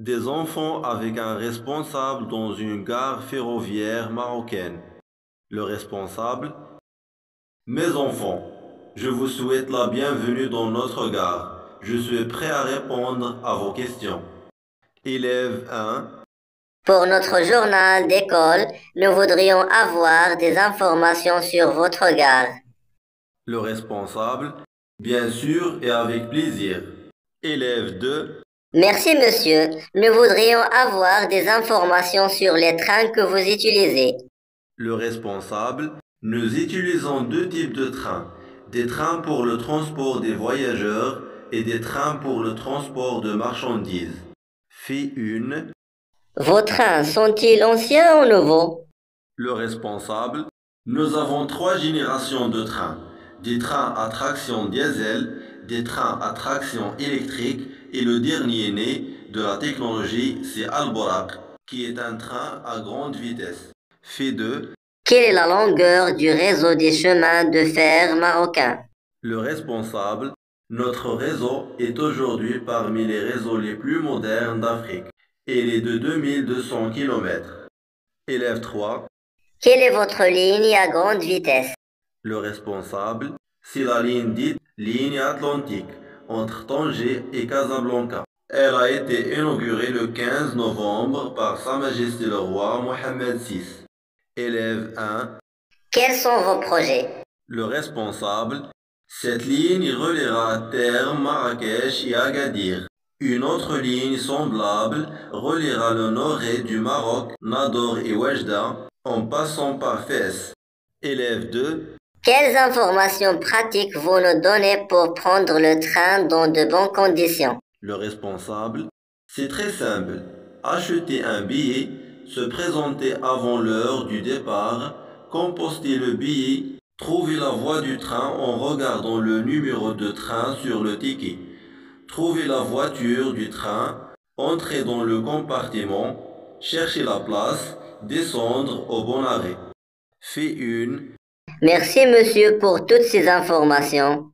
Des enfants avec un responsable dans une gare ferroviaire marocaine. Le responsable: Mes enfants, je vous souhaite la bienvenue dans notre gare. Je suis prêt à répondre à vos questions. Élève 1. Pour notre journal d'école, nous voudrions avoir des informations sur votre gare. Le responsable: Bien sûr et avec plaisir. Élève 2. Merci monsieur, nous voudrions avoir des informations sur les trains que vous utilisez. Le responsable: Nous utilisons deux types de trains. Des trains pour le transport des voyageurs et des trains pour le transport de marchandises. Fille 1. Vos trains sont-ils anciens ou nouveaux? Le responsable: Nous avons trois générations de trains. Des trains à traction diesel, des trains à traction électrique et le dernier né de la technologie, c'est Al-Borak, qui est un train à grande vitesse. Fait 2. Quelle est la longueur du réseau des chemins de fer marocains? Le responsable: Notre réseau est aujourd'hui parmi les réseaux les plus modernes d'Afrique. Et il est de 2200 km. Élève 3. Quelle est votre ligne à grande vitesse? Le responsable: C'est la ligne dite ligne atlantique entre Tanger et Casablanca. Elle a été inaugurée le 15 novembre par Sa Majesté le roi Mohammed VI. Élève 1. Quels sont vos projets? Le responsable: Cette ligne reliera à terme Marrakech et Agadir. Une autre ligne semblable reliera le nord-est du Maroc, Nador et Oujda, en passant par Fès. Élève 2. Quelles informations pratiques vous nous donnez pour prendre le train dans de bonnes conditions? Le responsable: C'est très simple. Acheter un billet, se présenter avant l'heure du départ, composter le billet, trouver la voie du train en regardant le numéro de train sur le ticket, trouver la voiture du train, entrer dans le compartiment, chercher la place, descendre au bon arrêt. Fait 1. Merci monsieur pour toutes ces informations.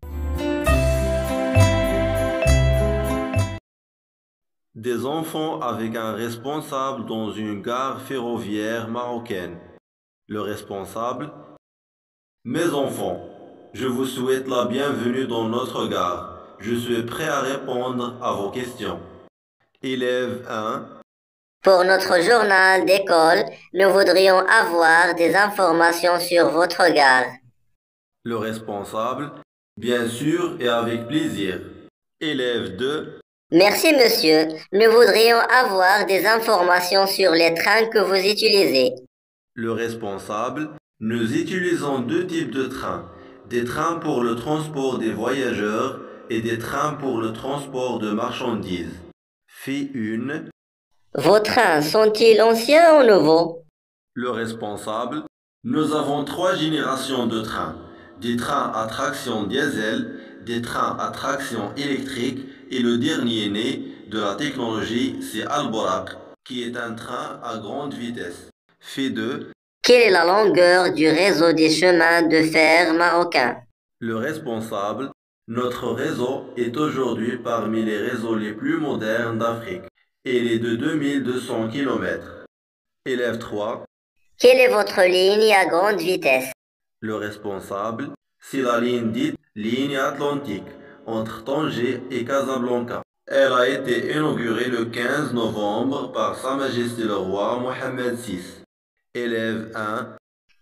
Des enfants avec un responsable dans une gare ferroviaire marocaine. Le responsable: Mes enfants, je vous souhaite la bienvenue dans notre gare. Je suis prêt à répondre à vos questions. Élève 1. Pour notre journal d'école, nous voudrions avoir des informations sur votre gare. Le responsable: Bien sûr et avec plaisir. Élève 2. Merci monsieur, nous voudrions avoir des informations sur les trains que vous utilisez. Le responsable: Nous utilisons deux types de trains. Des trains pour le transport des voyageurs et des trains pour le transport de marchandises. Fille 1. Vos trains sont-ils anciens ou nouveaux? Le responsable: Nous avons trois générations de trains. Des trains à traction diesel, des trains à traction électrique et le dernier né de la technologie, c'est Al-Borak, qui est un train à grande vitesse. Fait 2. Quelle est la longueur du réseau des chemins de fer marocains? Le responsable: Notre réseau est aujourd'hui parmi les réseaux les plus modernes d'Afrique. Et il est de 2200 km. Élève 3. Quelle est votre ligne à grande vitesse? Le responsable: C'est la ligne dite ligne atlantique entre Tanger et Casablanca. Elle a été inaugurée le 15 novembre par Sa Majesté le roi Mohammed VI. Élève 1.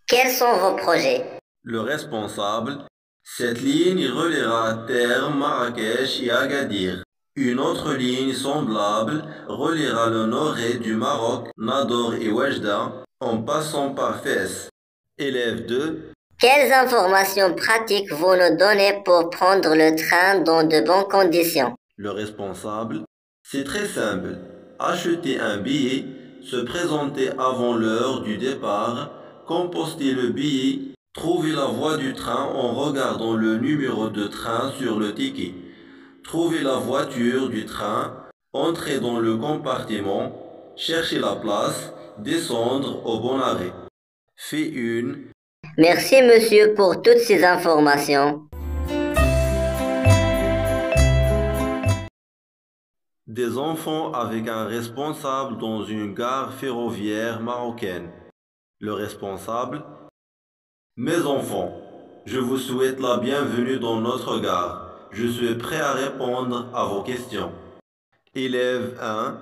Quels sont vos projets? Le responsable: Cette ligne reliera à terme Marrakech et Agadir. Une autre ligne semblable reliera le nord-est du Maroc, Nador et Oujda, en passant par Fès. Élève 2. Quelles informations pratiques vous nous donnez pour prendre le train dans de bonnes conditions? Le responsable: C'est très simple. Acheter un billet, se présenter avant l'heure du départ, composter le billet, trouver la voie du train en regardant le numéro de train sur le ticket, trouver la voiture du train, entrer dans le compartiment, chercher la place, descendre au bon arrêt. Fait 1. Merci monsieur pour toutes ces informations. Des enfants avec un responsable dans une gare ferroviaire marocaine. Le responsable: Mes enfants, je vous souhaite la bienvenue dans notre gare. Je suis prêt à répondre à vos questions. Élève 1.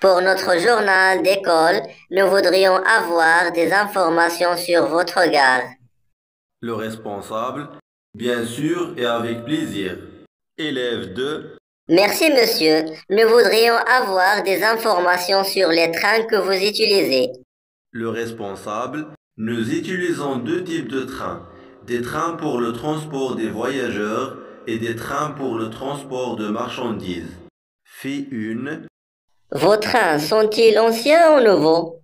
Pour notre journal d'école, nous voudrions avoir des informations sur votre gare. Le responsable: Bien sûr et avec plaisir. Élève 2. Merci monsieur, nous voudrions avoir des informations sur les trains que vous utilisez. Le responsable: Nous utilisons deux types de trains. Des trains pour le transport des voyageurs et des trains pour le transport de marchandises. Fille 1. Vos trains sont-ils anciens ou nouveaux?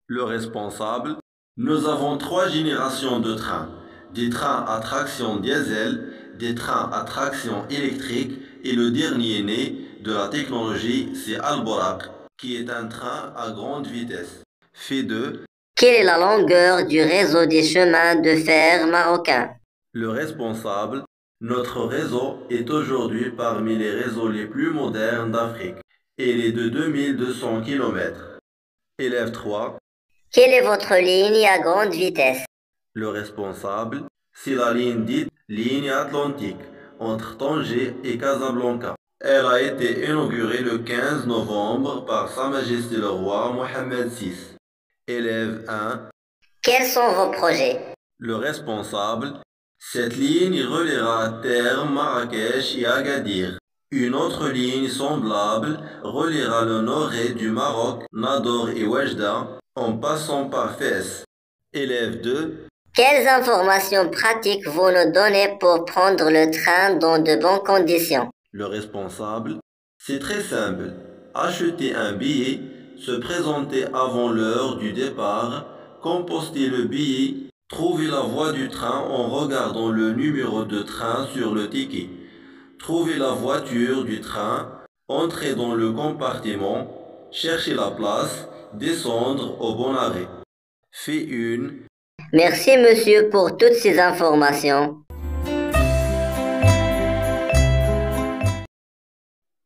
Le responsable: Nous avons 3 générations de trains. Des trains à traction diesel, des trains à traction électrique et le dernier né de la technologie, c'est Al-Borak, qui est un train à grande vitesse. Fait 2. Quelle est la longueur du réseau des chemins de fer marocains? Le responsable: Notre réseau est aujourd'hui parmi les réseaux les plus modernes d'Afrique. Il est de 2200 km. Élève 3. Quelle est votre ligne à grande vitesse? Le responsable: C'est la ligne dite ligne atlantique entre Tanger et Casablanca. Elle a été inaugurée le 15 novembre par Sa Majesté le roi Mohammed VI. Élève 1. Quels sont vos projets? Le responsable: Cette ligne reliera à terme Marrakech et Agadir. Une autre ligne semblable reliera le nord-est du Maroc, Nador et Oujda, en passant par Fès. Élève 2. Quelles informations pratiques vous nous donnez pour prendre le train dans de bonnes conditions? Le responsable: C'est très simple. Acheter un billet, se présenter avant l'heure du départ, composter le billet, trouver la voie du train en regardant le numéro de train sur le ticket, trouver la voiture du train, entrer dans le compartiment, chercher la place, descendre au bon arrêt. Fait 1. Merci monsieur pour toutes ces informations.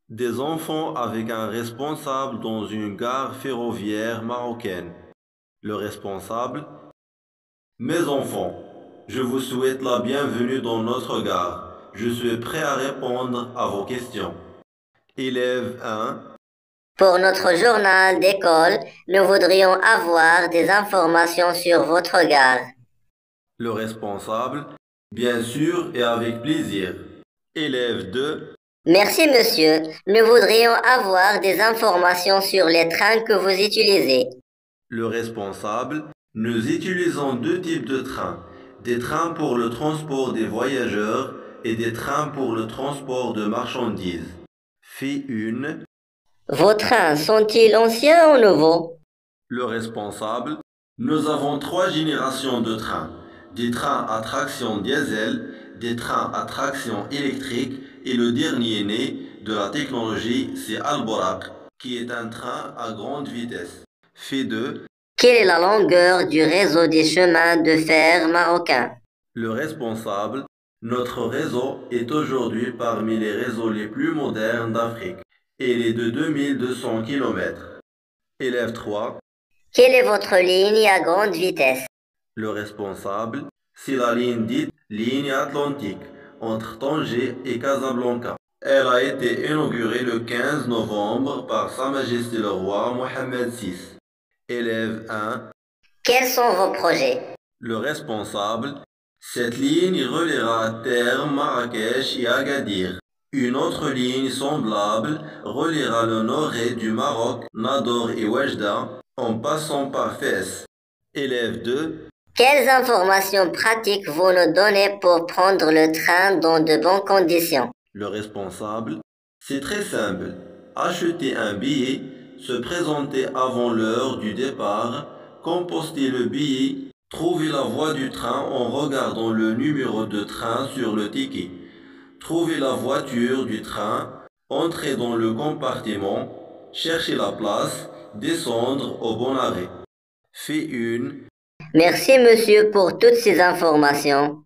Des enfants avec un responsable dans une gare ferroviaire marocaine. Le responsable: Mes enfants, je vous souhaite la bienvenue dans notre gare. Je suis prêt à répondre à vos questions. Élève 1. Pour notre journal d'école, nous voudrions avoir des informations sur votre gare. Le responsable: Bien sûr et avec plaisir. Élève 2. Merci monsieur, nous voudrions avoir des informations sur les trains que vous utilisez. Le responsable: Nous utilisons deux types de trains. Des trains pour le transport des voyageurs et des trains pour le transport de marchandises. Fille 1. Vos trains sont-ils anciens ou nouveaux? Le responsable: Nous avons 3 générations de trains. Des trains à traction diesel, des trains à traction électrique et le dernier né de la technologie, c'est Al-Borak, qui est un train à grande vitesse. Fait 2. Quelle est la longueur du réseau des chemins de fer marocains? Le responsable: Notre réseau est aujourd'hui parmi les réseaux les plus modernes d'Afrique. Il est de 2200 km. Élève 3. Quelle est votre ligne à grande vitesse? Le responsable: C'est la ligne dite ligne atlantique entre Tanger et Casablanca. Elle a été inaugurée le 15 novembre par Sa Majesté le roi Mohammed VI. Élève 1. Quels sont vos projets? Le responsable: Cette ligne reliera à terme Marrakech et Agadir. Une autre ligne semblable reliera le nord-est du Maroc, Nador et Oujda, en passant par Fès. Élève 2. Quelles informations pratiques vous nous donnez pour prendre le train dans de bonnes conditions? Le responsable: C'est très simple. Acheter un billet, se présenter avant l'heure du départ, composter le billet, trouver la voie du train en regardant le numéro de train sur le ticket, trouver la voiture du train, entrer dans le compartiment, chercher la place, descendre au bon arrêt. Fait 1. Merci monsieur pour toutes ces informations.